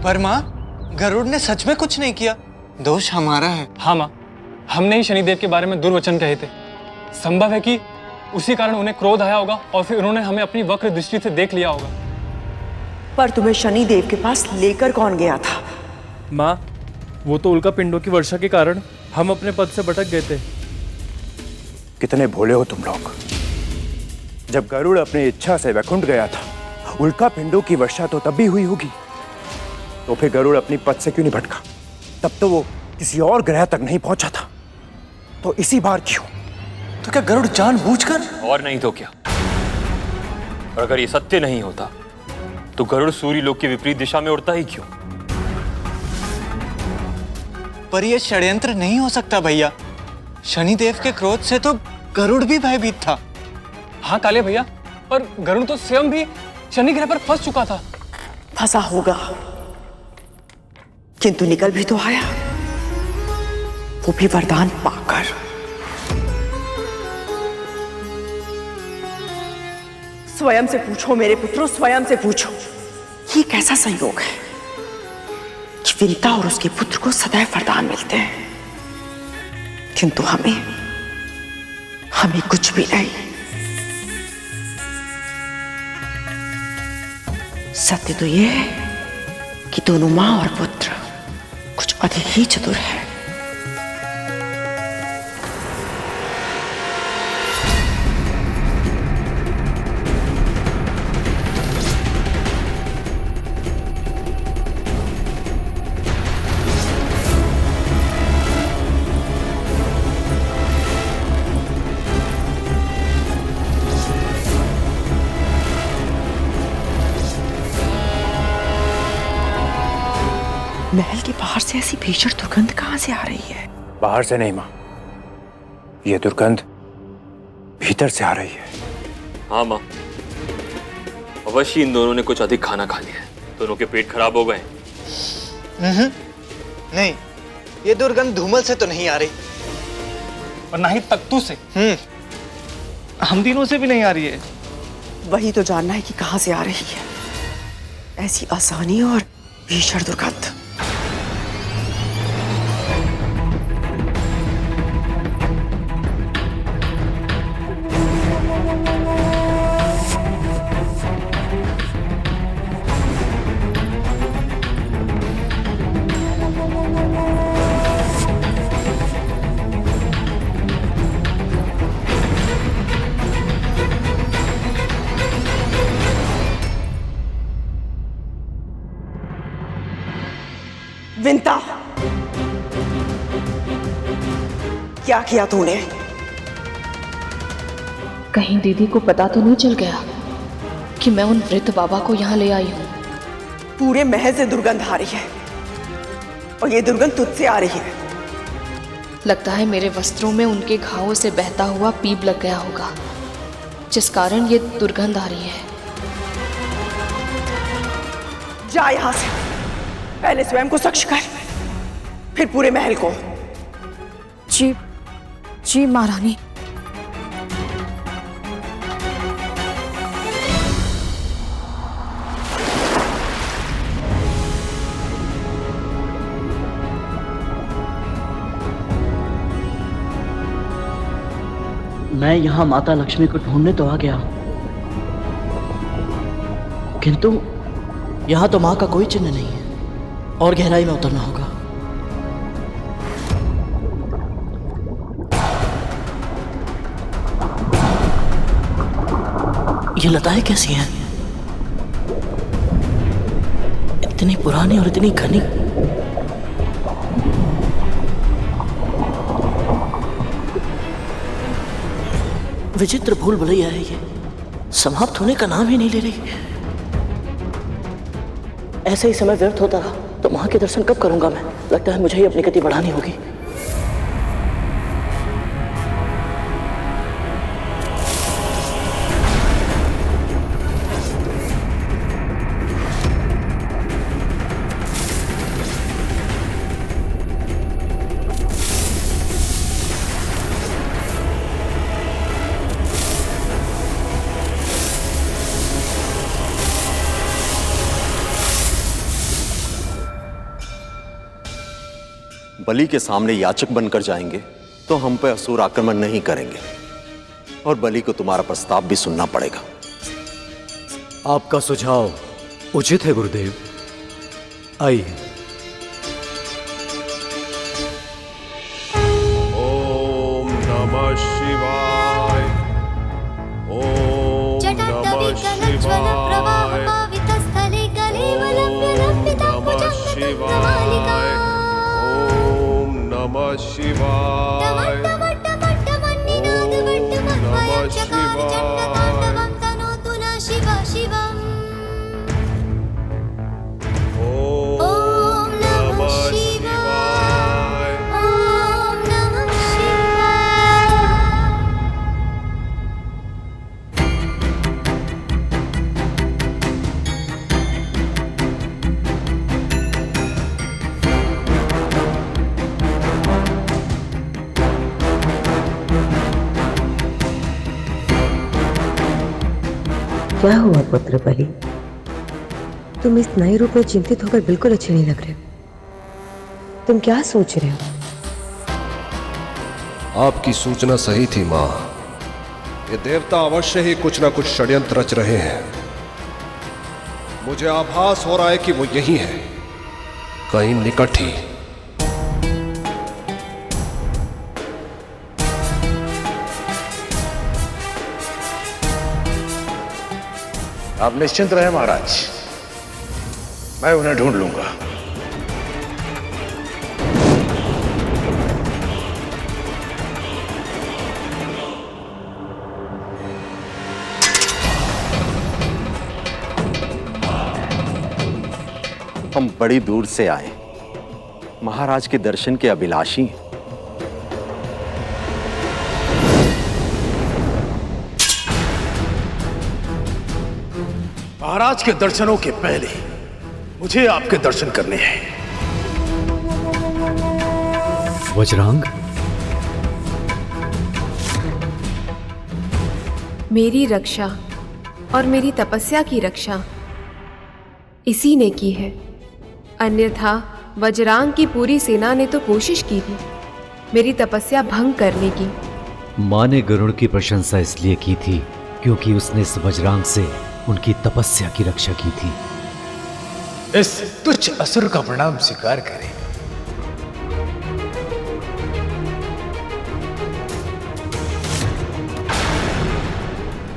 पर माँ, गरुड़ ने सच में कुछ नहीं किया, दोष हमारा है। हाँ माँ, हमने ही शनिदेव के बारे में दुर्वचन कहे थे। संभव है कि उसी कारण उन्हें क्रोध आया होगा और फिर उन्होंने हमें अपनी वक्र दृष्टि से देख लिया होगा। पर तुम्हें शनिदेव के पास लेकर कौन गया था? माँ, वो तो उल्का पिंडों की वर्षा के कारण हम अपने पद से भटक गए थे। कितने भोले हो तुम लोग। जब गरुड़ अपनी इच्छा से वैकुंठ गया था, उल्का पिंडों की वर्षा तो तब भी हुई होगी, तो फिर गरुड़ अपनी पद से क्यों नहीं भटका? तब तो वो किसी और ग्रह तक नहीं पहुंचा था, तो इसी बार क्यों? तो क्या गरुड़ जानबूझकर? और नहीं तो क्या। और अगर ये सत्य नहीं होता तो गरुड़ सूर्य लोक की विपरीत दिशा में उड़ता ही क्यों? पर यह षड्यंत्र नहीं हो सकता भैया। शनिदेव के क्रोध से तो गरुड़ भी भयभीत था। हाँ काले भैया, पर गरुड़ तो स्वयं भी शनि ग्रह पर फंस चुका था। फंसा होगा, किंतु निकल भी तो आया, वो भी वरदान पाकर। स्वयं से पूछो मेरे पुत्रों, स्वयं से पूछो, ये कैसा संयोग है कि विंता और उसके पुत्र को सदैव वरदान मिलते हैं, किंतु हमें कुछ भी नहीं। सत्य तो यह है कि दोनों मां और पुत्र कुछ अधिक ही चतुर है। महल के बाहर से ऐसी भीषण दुर्गंध कहां से आ रही है? बाहर से नहीं मां, यह दुर्गंध भीतर से आ रही है। हाँ माँ, अवश्य इन दोनों ने कुछ अधिक खाना खा लिया है। दोनों के पेट खराब हो गए। नहीं, ये दुर्गंध धूमल से तो नहीं आ रही, और ना ही तख्तू से। हम तीनों से भी नहीं आ रही है। वही तो जानना है कि कहां से आ रही है ऐसी आसानी और भीषण दुर्गंध। विंता, क्या किया तूने? कहीं दीदी को पता तो नहीं चल गया कि मैं उन वृद्ध बाबा को यहाँ ले आई हूँ? पूरे महल से दुर्गंध आ रही है और ये दुर्गंध तुझसे आ रही है। लगता है मेरे वस्त्रों में उनके घावों से बहता हुआ पीप लग गया होगा, जिस कारण ये दुर्गंध आ रही है। जा यहां से, पहले स्वयं को साक्ष कर, फिर पूरे महल को। जी जी महारानी। मैं यहाँ माता लक्ष्मी को ढूंढने तो आ गया, किंतु यहाँ तो माँ का कोई चिन्ह नहीं है और गहराई में उतरना होगा। ये लताएं कैसी हैं? इतनी पुरानी और इतनी घनी। विचित्र भूल भुलैया है ये, समाप्त होने का नाम ही नहीं ले रही। ऐसे ही समय व्यर्थ होता रहा तो माँ के दर्शन कब करूंगा मैं? लगता है मुझे ही अपनी गति बढ़ानी होगी। बलि के सामने याचक बनकर जाएंगे तो हम पे असुर आक्रमण नहीं करेंगे और बलि को तुम्हारा प्रस्ताव भी सुनना पड़ेगा। आपका सुझाव उचित है गुरुदेव। आइए। ओम नमः शिवाय। ओम नमः शिवाय। नमः शिवाय। ओम नमः शिवाय। क्या हुआ पुत्र बलि? तुम इस नए रूप में चिंतित होकर बिल्कुल अच्छे नहीं लग रहे। तुम क्या सोच रहे हो? आपकी सूचना सही थी मां। ये देवता अवश्य ही कुछ ना कुछ षड्यंत्र रच रहे हैं। मुझे आभास हो रहा है कि वो यही है, कहीं निकट ही। आप निश्चिंत रहे महाराज, मैं उन्हें ढूंढ लूंगा। हम बड़ी दूर से आए, महाराज के दर्शन के अभिलाषी हैं। महाराज के दर्शनों के पहले मुझे आपके दर्शन करने हैं। वज्रांग, मेरी रक्षा और मेरी तपस्या की रक्षा इसी ने की है, अन्यथा वज्रांग की पूरी सेना ने तो कोशिश की थी मेरी तपस्या भंग करने की। मां ने गरुड़ की प्रशंसा इसलिए की थी क्योंकि उसने इस वज्रांग से उनकी तपस्या की रक्षा की थी। इस तुच्छ असुर का प्रणाम स्वीकार करें।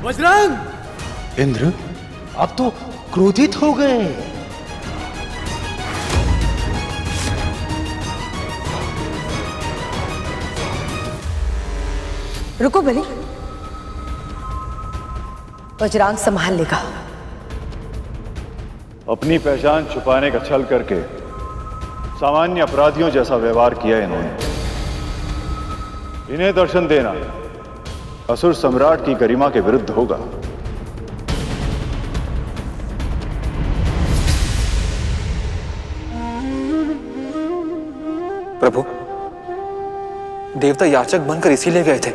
वज्रांग! इंद्र, आप तो क्रोधित हो गए। रुको बलि, वज्रांग संभाल लेगा। अपनी पहचान छुपाने का छल करके सामान्य अपराधियों जैसा व्यवहार किया इन्होंने। इन्हें दर्शन देना असुर सम्राट की गरिमा के विरुद्ध होगा। प्रभु, देवता याचक बनकर इसीलिए गए थे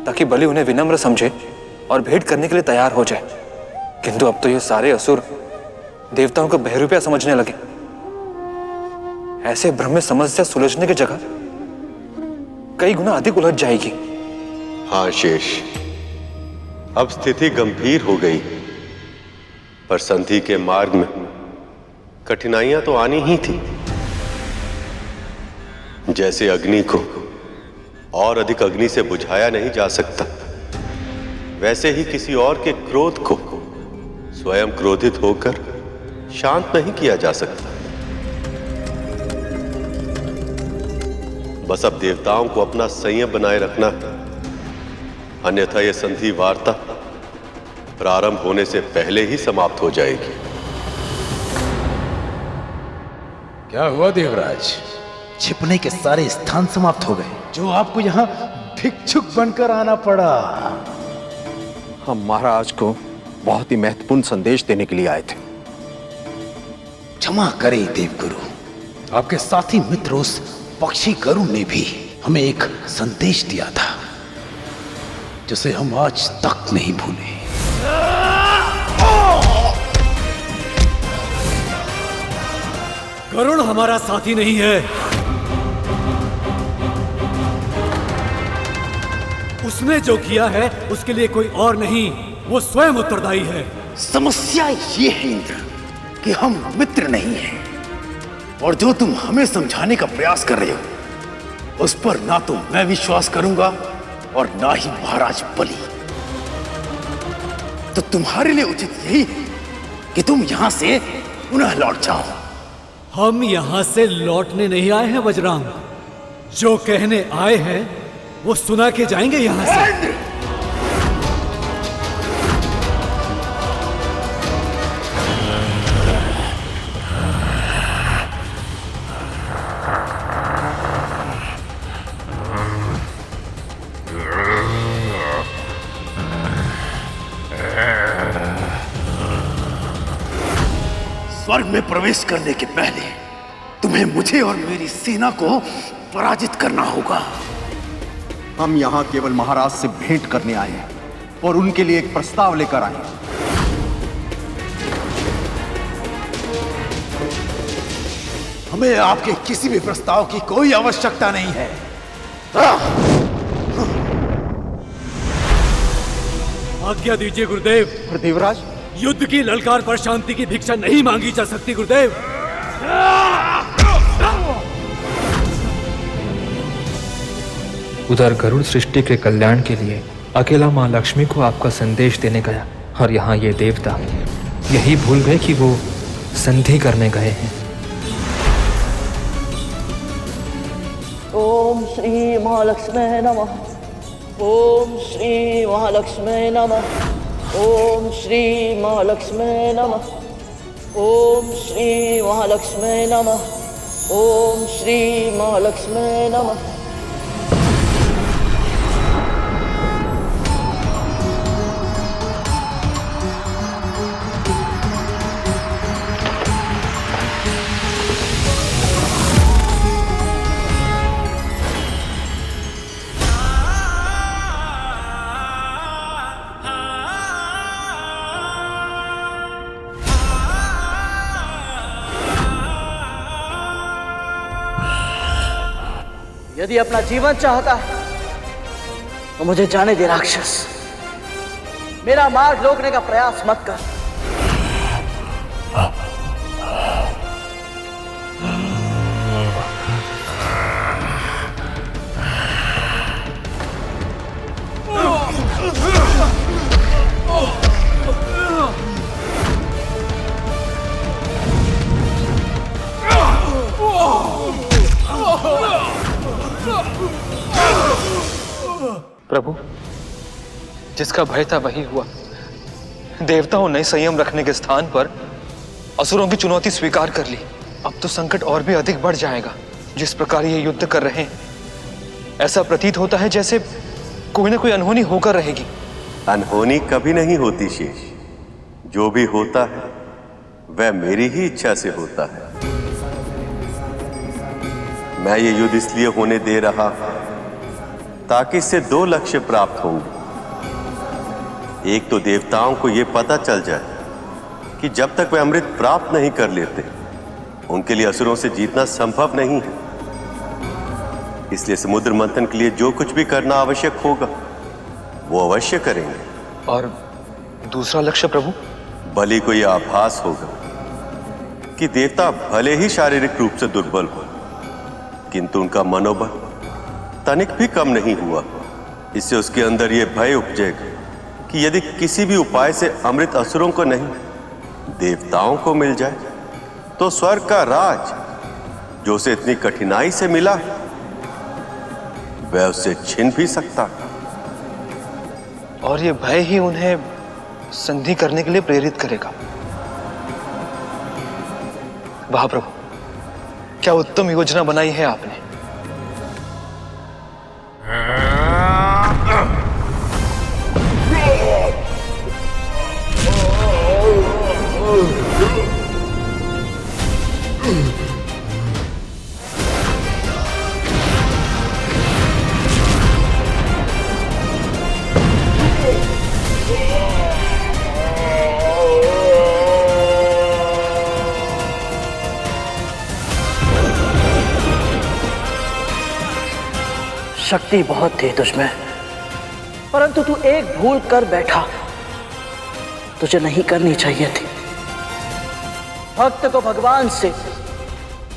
ताकि बलि उन्हें विनम्र समझे और भेंट करने के लिए तैयार हो जाए, किंतु अब तो ये सारे असुर देवताओं को बहरूपिया समझने लगे। ऐसे भ्रम में समस्या सुलझने की जगह कई गुना अधिक उलझ जाएगी। हाँ शेष, अब स्थिति गंभीर हो गई, पर संधि के मार्ग में कठिनाइयां तो आनी ही थी। जैसे अग्नि को और अधिक अग्नि से बुझाया नहीं जा सकता, वैसे ही किसी और के क्रोध को स्वयं क्रोधित होकर शांत नहीं किया जा सकता। बस अब देवताओं को अपना संयम बनाए रखना है, अन्यथा यह संधि वार्ता प्रारंभ होने से पहले ही समाप्त हो जाएगी। क्या हुआ देवराज? छिपने के सारे स्थान समाप्त हो गए, जो आपको यहाँ भिक्षुक बनकर आना पड़ा। हम महाराज को बहुत ही महत्वपूर्ण संदेश देने के लिए आए थे। क्षमा करें देवगुरु, आपके साथी मित्र उस पक्षी गरुड़ ने भी हमें एक संदेश दिया था, जिसे हम आज तक नहीं भूले। गरुड़ हमारा साथी नहीं है, उसने जो किया है उसके लिए कोई और नहीं, वो स्वयं उत्तरदायी है। समस्या ये है इंद्र कि हम मित्र नहीं हैं, और जो तुम हमें समझाने का प्रयास कर रहे हो उस पर ना तो मैं विश्वास करूंगा और ना ही महाराज बलि। तो तुम्हारे लिए उचित यही है कि तुम यहां से पुनः लौट जाओ। हम यहां से लौटने नहीं आए हैं वज्रांग, जो कहने आए हैं वो सुना के जाएंगे यहां से। स्वर्ग में प्रवेश करने के पहले तुम्हें मुझे और मेरी सेना को पराजित करना होगा। हम यहाँ केवल महाराज से भेंट करने आए हैं और उनके लिए एक प्रस्ताव लेकर आए हैं। हमें आपके किसी भी प्रस्ताव की कोई आवश्यकता नहीं है। आज्ञा दीजिए गुरुदेव। देवराज, युद्ध की ललकार पर शांति की भिक्षा नहीं मांगी जा सकती गुरुदेव। उधर गरुड़ सृष्टि के कल्याण के लिए अकेला मां लक्ष्मी को आपका संदेश देने गया, और यहाँ ये देवता यही भूल गए कि वो संधि करने गए हैं। ओम श्री महालक्ष्मी नमः। ओम श्री महालक्ष्मी नमः। ओम श्री महालक्ष्मी नमः। ओम श्री महालक्ष्मी नमः। ओम श्री महालक्ष्मी नमः। यदि अपना जीवन चाहता है तो मुझे जाने दे राक्षस, मेरा मार्ग रोकने का प्रयास मत कर। प्रभु, जिसका भय था वही हुआ। देवताओं ने संयम रखने के स्थान पर असुरों की चुनौती स्वीकार कर ली। अब तो संकट और भी अधिक बढ़ जाएगा। जिस प्रकार ये युद्ध कर रहे हैं, ऐसा प्रतीत होता है जैसे कोई ना कोई अनहोनी होकर रहेगी। अनहोनी कभी नहीं होती शेष। जो भी होता है वह मेरी ही इच्छा से होता है। मैं ये युद्ध इसलिए होने दे रहा ताकि इससे दो लक्ष्य प्राप्त होंगे। एक तो देवताओं को यह पता चल जाए कि जब तक वे अमृत प्राप्त नहीं कर लेते उनके लिए असुरों से जीतना संभव नहीं है। इसलिए समुद्र मंथन के लिए जो कुछ भी करना आवश्यक होगा वो अवश्य करेंगे। और दूसरा लक्ष्य प्रभु? बलि को यह आभास होगा कि देवता भले ही शारीरिक रूप से दुर्बल हो, किंतु उनका मनोबल तनिक भी कम नहीं हुआ। इससे उसके अंदर यह भय उपजेगा कि यदि किसी भी उपाय से अमृत असुरों को नहीं देवताओं को मिल जाए तो स्वर्ग का राज जो उसे इतनी कठिनाई से मिला वह उससे छिन भी सकता। और ये भय ही उन्हें संधि करने के लिए प्रेरित करेगा। वाह प्रभु, क्या उत्तम योजना बनाई है आपने। शक्ति बहुत थी तुझमें, परंतु तू एक भूल कर बैठा। तुझे नहीं करनी चाहिए थी। भक्त को भगवान से,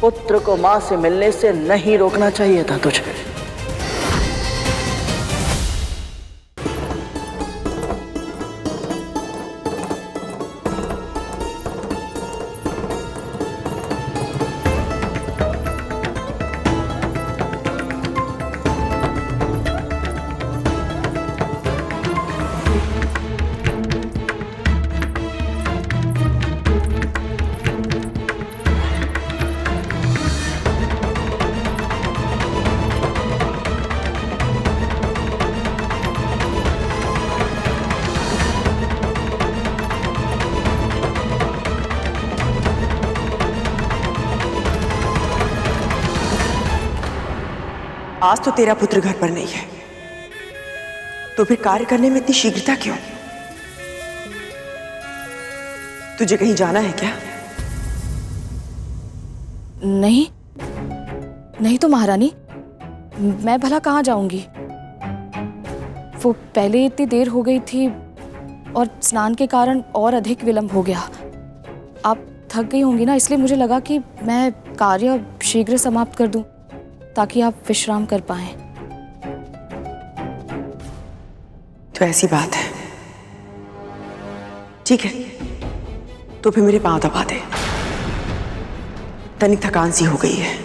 पुत्र को मां से मिलने से नहीं रोकना चाहिए था तुझे। आज तो तेरा पुत्र घर पर नहीं है, तो फिर कार्य करने में इतनी शीघ्रता क्यों? तुझे कहीं जाना है क्या? नहीं नहीं तो महारानी, मैं भला कहाँ जाऊंगी। वो पहले इतनी देर हो गई थी और स्नान के कारण और अधिक विलंब हो गया। आप थक गई होंगी ना, इसलिए मुझे लगा कि मैं कार्य शीघ्र समाप्त कर दूं ताकि आप विश्राम कर पाएं। तो ऐसी बात है, ठीक है, तो फिर मेरे पांव दबा दे। तनिक थकान सी हो गई है।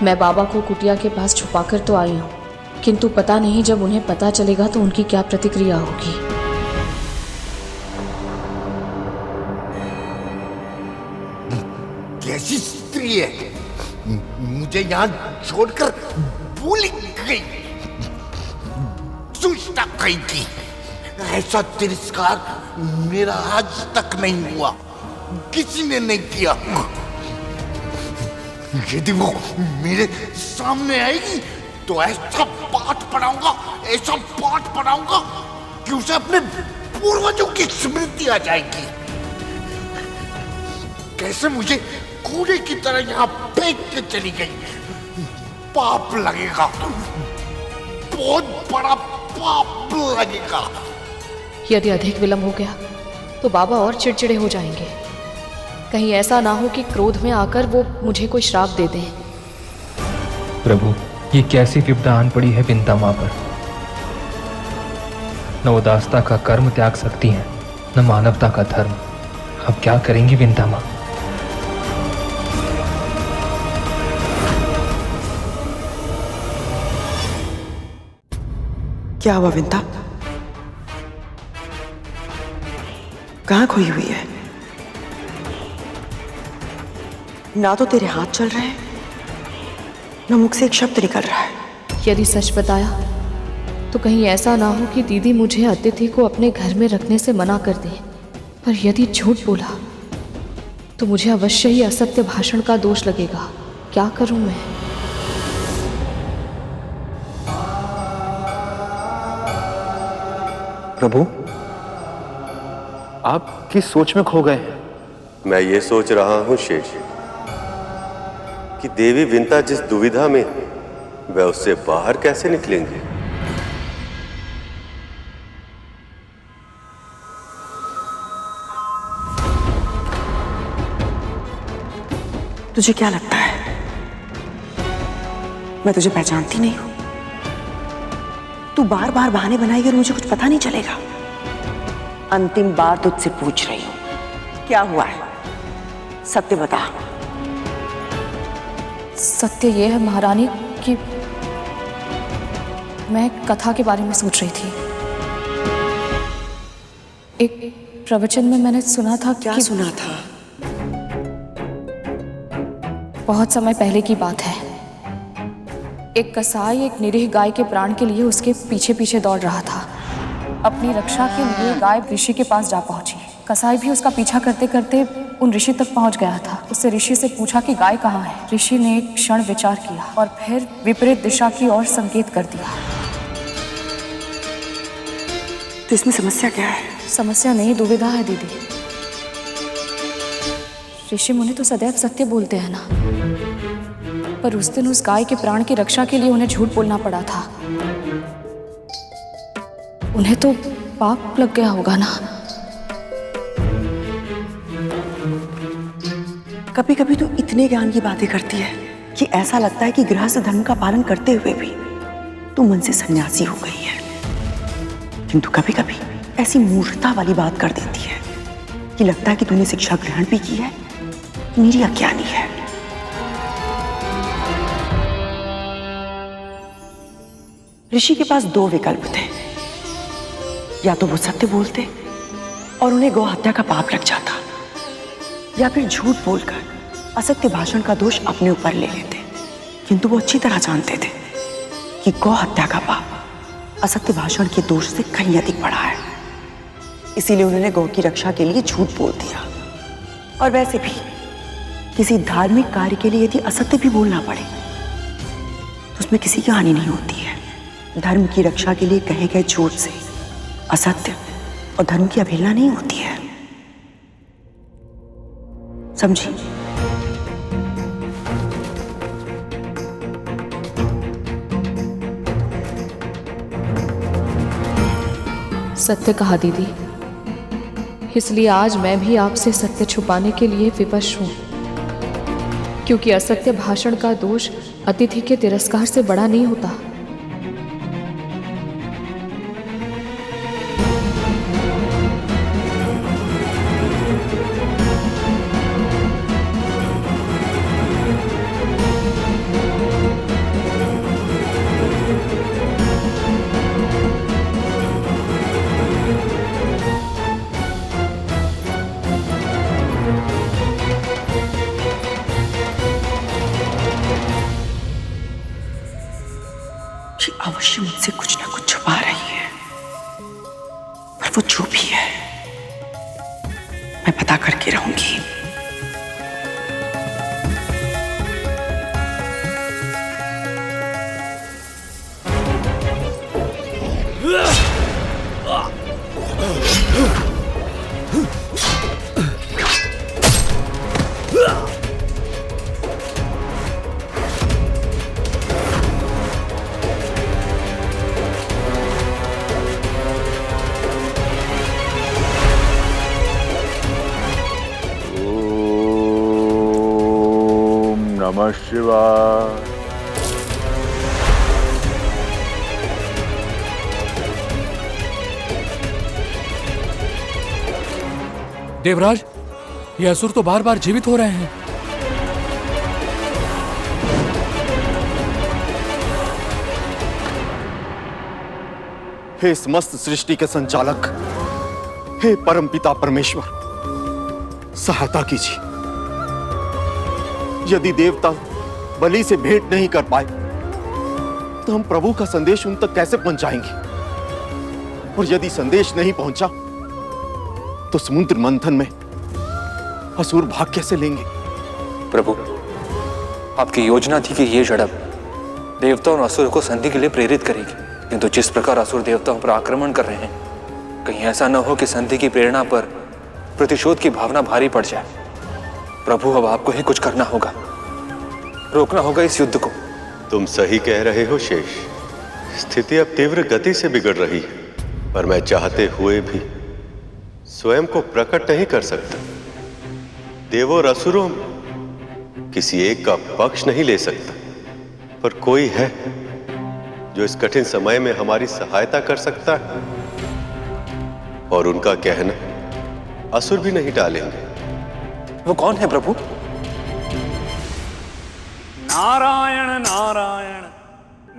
मैं बाबा को कुटिया के पास छुपाकर तो आई हूँ, किंतु पता नहीं जब उन्हें पता चलेगा तो उनकी क्या प्रतिक्रिया होगी। कैसी स्त्री है, मुझे यहाँ छोड़कर भूल गई। दुष्टा कहीं की, ऐसा तिरस्कार मेरा आज तक नहीं हुआ, किसी ने नहीं किया। यदि वो मेरे सामने आएगी तो ऐसा पाठ पढ़ाऊंगा कि उसे अपने पूर्वजों की स्मृति आ जाएगी। कैसे मुझे कूड़े की तरह यहाँ फेंक के चली गई। पाप लगेगा, बहुत बड़ा पाप लगेगा। यदि अधिक विलंब हो गया तो बाबा और चिड़चिड़े हो जाएंगे। कहीं ऐसा ना हो कि क्रोध में आकर वो मुझे कोई श्राप दे दें। प्रभु, ये कैसी विपदा आन पड़ी है विंता मां पर। न उदासता का कर्म त्याग सकती हैं, न मानवता का धर्म। अब क्या करेंगी विंता मां? क्या हुआ विंता? कहाँ खोई हुई है? ना तो तेरे हाथ चल रहे हैं, ना मुख से एक शब्द निकल रहा है। यदि सच बताया तो कहीं ऐसा ना हो कि दीदी मुझे अतिथि को अपने घर में रखने से मना कर दे। पर यदि झूठ बोला तो मुझे अवश्य ही असत्य भाषण का दोष लगेगा। क्या करूं मैं? प्रभु, आप किस सोच में खो गए हैं? मैं ये सोच रहा हूं शेष कि देवी विंता जिस दुविधा में वह उससे बाहर कैसे निकलेंगे। तुझे क्या लगता है मैं तुझे पहचानती नहीं हूं? तू बार बार बहाने बनाएगी और मुझे कुछ पता नहीं चलेगा। अंतिम बार तुझसे पूछ रही हूं, क्या हुआ है? सत्य बता। सत्य यह है महारानी कि मैं कथा के बारे में सोच रही थी। एक प्रवचन में मैंने सुना था। क्या सुना था? बहुत समय पहले की बात है। एक कसाई एक निरीह गाय के प्राण के लिए उसके पीछे पीछे दौड़ रहा था। अपनी रक्षा के लिए गाय ऋषि के पास जा पहुंची। कसाई भी उसका पीछा करते करते उन ऋषि तक पहुंच गया था। उससे ऋषि से पूछा कि गाय कहाँ है। ऋषि ने एक क्षण विचार किया और फिर विपरीत दिशा की ओर संकेत कर दिया। तो इसमें समस्या क्या है? समस्या नहीं, दुविधा है दीदी। ऋषि मुनि तो सदैव सत्य बोलते हैं ना, पर उस दिन उस गाय के प्राण की रक्षा के लिए उन्हें झूठ बोलना पड़ा था। उन्हें तो पाप लग गया होगा ना। कभी कभी तो इतने ज्ञान की बातें करती है कि ऐसा लगता है कि गृहस्थ धर्म का पालन करते हुए भी तू मन से सन्यासी हो गई है। किंतु कभी कभी ऐसी मूर्खता वाली बात कर देती है कि लगता है कि तूने शिक्षा ग्रहण भी की है, मेरी अज्ञानी है। ऋषि के पास दो विकल्प थे, या तो वो सत्य बोलते और उन्हें गौ हत्या का पाप लग जाता, या फिर झूठ बोलकर असत्य भाषण का दोष अपने ऊपर ले लेते। किंतु वो अच्छी तरह जानते थे कि गौ हत्या का पाप असत्य भाषण के दोष से कहीं अधिक बड़ा है। इसीलिए उन्होंने गौ की रक्षा के लिए झूठ बोल दिया। और वैसे भी किसी धार्मिक कार्य के लिए यदि असत्य भी बोलना पड़े तो उसमें किसी की हानि नहीं होती है। धर्म की रक्षा के लिए कहे गए झूठ से असत्य और धर्म की अवहेलना नहीं होती है। समझी? सत्य कहा दीदी। इसलिए आज मैं भी आपसे सत्य छुपाने के लिए विवश हूं, क्योंकि असत्य भाषण का दोष अतिथि के तिरस्कार से बड़ा नहीं होता। अवश्य मुझसे कुछ ना कुछ छुपा रही है, पर वो जो भी है मैं पता करके रहूंगी। नमः शिवाय। देवराज, ये असुर तो बार बार जीवित हो रहे हैं। हे समस्त सृष्टि के संचालक, हे परमपिता परमेश्वर, सहायता कीजिए। यदि देवता बलि से भेंट नहीं कर पाए तो हम प्रभु का संदेश उन तक कैसे पहुंचाएंगे? और यदि संदेश नहीं पहुंचा तो समुद्र मंथन में असुर भाग कैसे लेंगे? प्रभु, आपकी योजना थी कि ये झड़प देवताओं और असुरों को संधि के लिए प्रेरित करेगी, किंतु जिस प्रकार असुर देवताओं पर आक्रमण कर रहे हैं, कहीं ऐसा न हो कि संधि की प्रेरणा पर प्रतिशोध की भावना भारी पड़ जाए। प्रभु, अब आपको ही कुछ करना होगा, रोकना होगा इस युद्ध को। तुम सही कह रहे हो शेष। स्थिति अब तीव्र गति से बिगड़ रही है, पर मैं चाहते हुए भी स्वयं को प्रकट नहीं कर सकता। देवों और असुरों में किसी एक का पक्ष नहीं ले सकता, पर कोई है जो इस कठिन समय में हमारी सहायता कर सकता है, और उनका कहना असुर भी नहीं टालेंगे। वो कौन है प्रभु? नारायण नारायण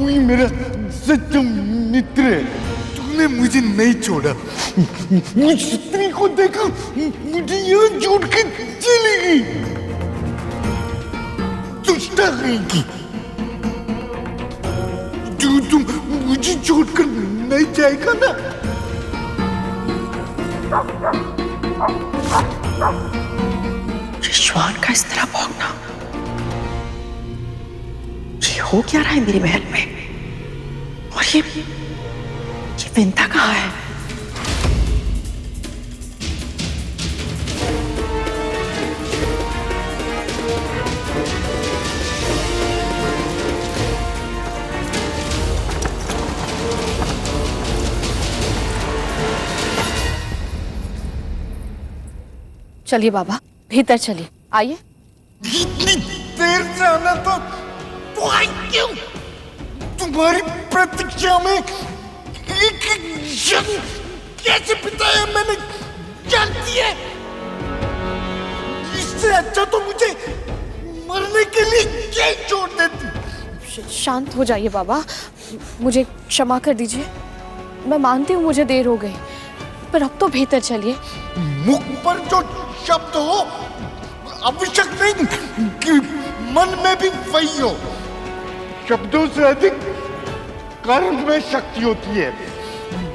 तू ही मेरा सच्चा मित्र है। तूने मुझे नहीं छोड़ा। उस स्त्री को देखा, मुझे यहाँ छोड़ के चली गई। दुष्टा रहेगी। तुम मुझे छोड़कर नहीं जाएगा ना? श्वान का इस तरह भौंकना, ये हो क्या रहा है मेरे महल में? और ये विंता कहाँ है? चलिए बाबा, भीतर चलिए, आइए। इतनी देर से आना तो आई क्यों? तुम्हारी प्रतीक्षा में एक क्षण कैसे बिताया मैंने जानती है? इससे अच्छा तो मुझे मरने के लिए जेल छोड़ देती। शांत हो जाइए बाबा, मुझे क्षमा कर दीजिए। मैं मानती हूँ मुझे देर हो गई, पर अब तो भीतर चलिए। मुख पर जो शब्द हो, आवश्यक नहीं कि मन में भी वही हो। शब्दों से अधिक कर्म में शक्ति होती है।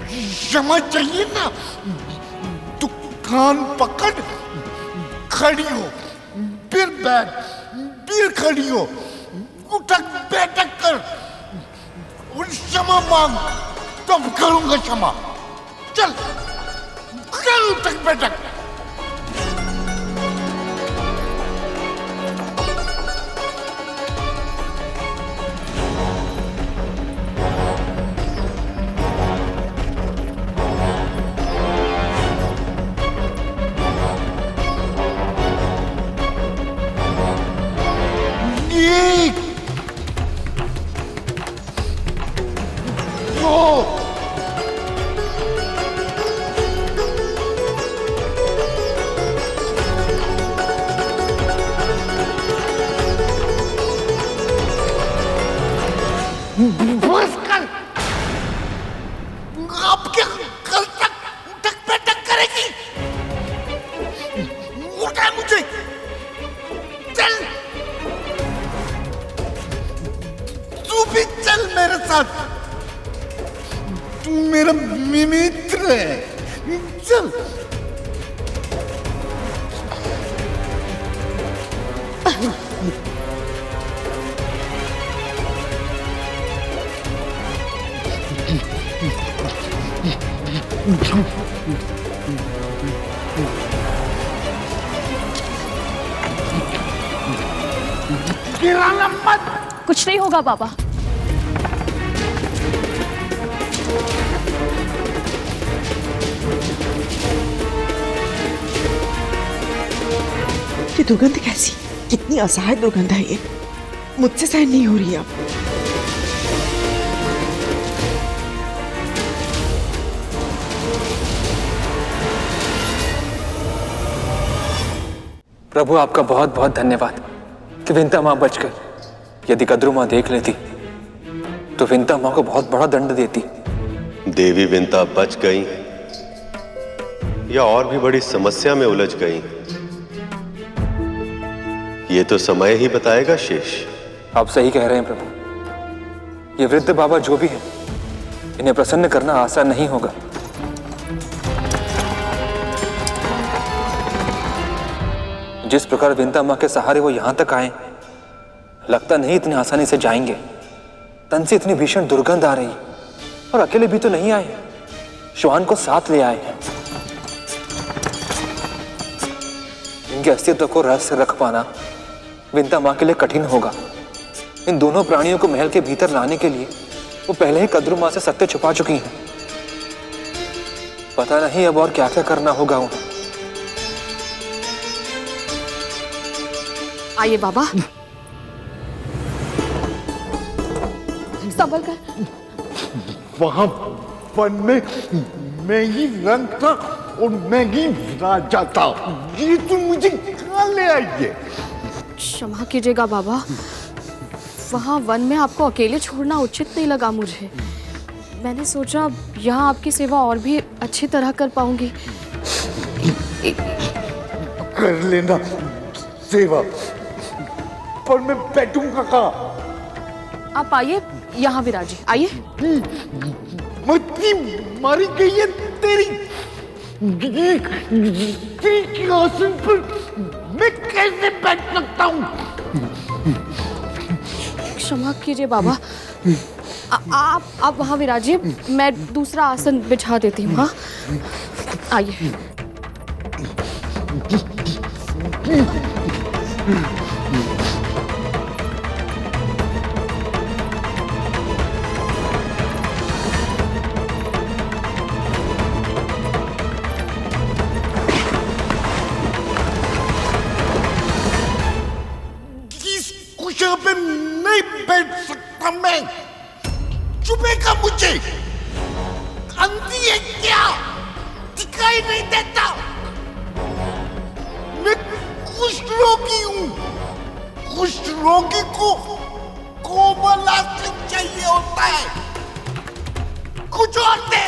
क्षमा चाहिए ना तो कान पकड़ खड़ी हो, फिर बैठ, फिर खड़ी हो, उठक बैठक कर और क्षमा मांग, तब करूंगा क्षमा। चल कर उठक बैठक। बस कर। अब क्या कल तक उठक बैठक करेगी? उठा मुझे, चल। तू भी चल मेरे साथ, तू मेरा मित्र है। चल। गिराना मत। कुछ नहीं होगा बाबा। ये दुर्गंध कैसी? कितनी असहाय दुर्गंध है ये, मुझसे सहन नहीं हो रही अब। प्रभु आपका बहुत बहुत धन्यवाद कि विंता माँ बच गई। यदि कद्रू माँ देख लेती तो विंता माँ को बहुत बड़ा दंड देती। देवी विंता बच गई या और भी बड़ी समस्या में उलझ गई, ये तो समय ही बताएगा शेष। आप सही कह रहे हैं प्रभु। ये वृद्ध बाबा जो भी है, इन्हें प्रसन्न करना आसान नहीं होगा। जिस प्रकार विंता माँ के सहारे वो यहां तक आए, लगता नहीं इतनी आसानी से जाएंगे। तन से इतनी भीषण दुर्गंध आ रही, और अकेले भी तो नहीं आए, श्वान को साथ ले आए हैं। इनके अस्तित्व को रहस्य रख पाना विंता माँ के लिए कठिन होगा। इन दोनों प्राणियों को महल के भीतर लाने के लिए वो पहले ही कद्रू माँ से सत्य छुपा चुकी हैं। पता नहीं अब और क्या क्या करना होगा उन्हें। आइए बाबा, संभल कर। वहां वन में मैं ही रंग था और मैं ही राजा था। ये तुम मुझे कहाँ ले आई है? क्षमा कीजिएगा बाबा, वहाँ वन में आपको अकेले छोड़ना उचित नहीं लगा मुझे। मैंने सोचा यहाँ आपकी सेवा और भी अच्छी तरह कर पाऊंगी। कर लेना सेवा, पर मैं बैठूंगा कहाँ? आप आइए यहाँ विराजी, आइए। मच्छी मारी गई है तेरी के आसन पर मैं कैसे बैठ सकता हूँ? क्षमा कीजिए बाबा, आप वहाँ विराजिए, मैं दूसरा आसन बिछा देती हूँ। हाँ आइए। कुशन पे नहीं बैठ सकता मैं, चुपेगा मुझे। अंधी है क्या? दिखाई नहीं देता? मैं कुष्ठ रोगी हूँ। कुष्ठ रोगी को कोमल आसन चाहिए होता है, कुछ और दे।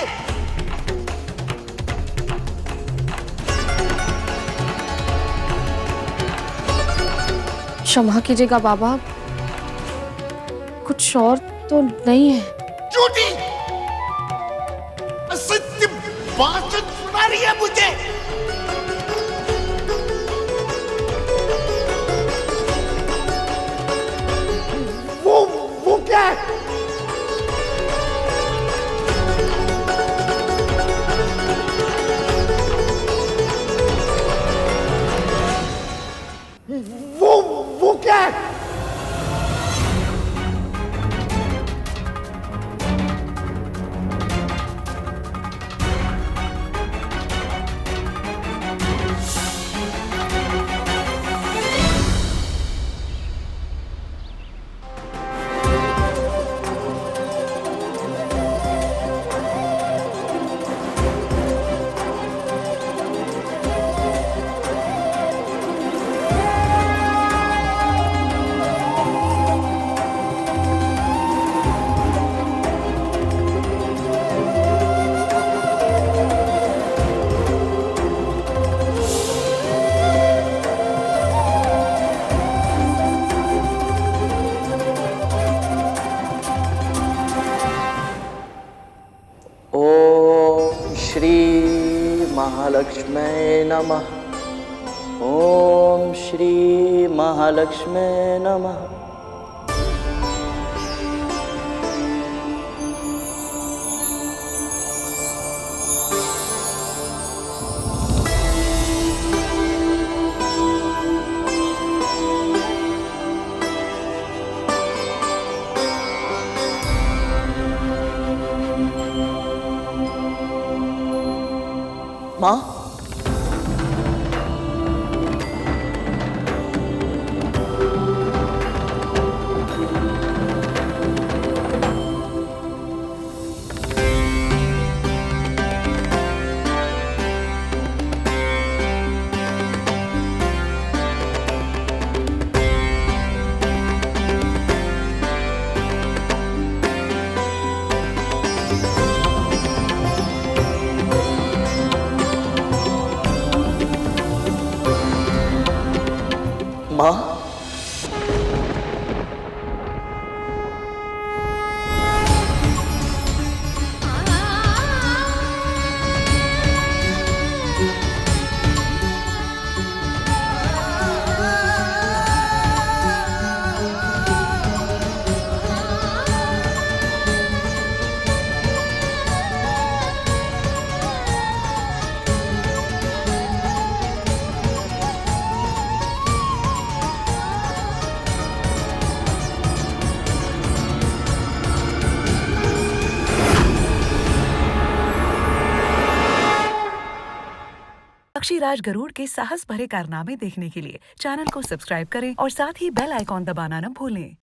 क्षमा कीजिएगा बाबा, कुछ और तो नहीं है। झूठी असत्य भाषण सुना रही है मुझे। वो क्या है? वो क्या है? महालक्ष्मी नमः। ओम श्री महालक्ष्मी नमः। माँ, माँ, पक्षीराज गरुड़ के साहस भरे कारनामे देखने के लिए चैनल को सब्सक्राइब करें और साथ ही बेल आइकॉन दबाना न भूलें।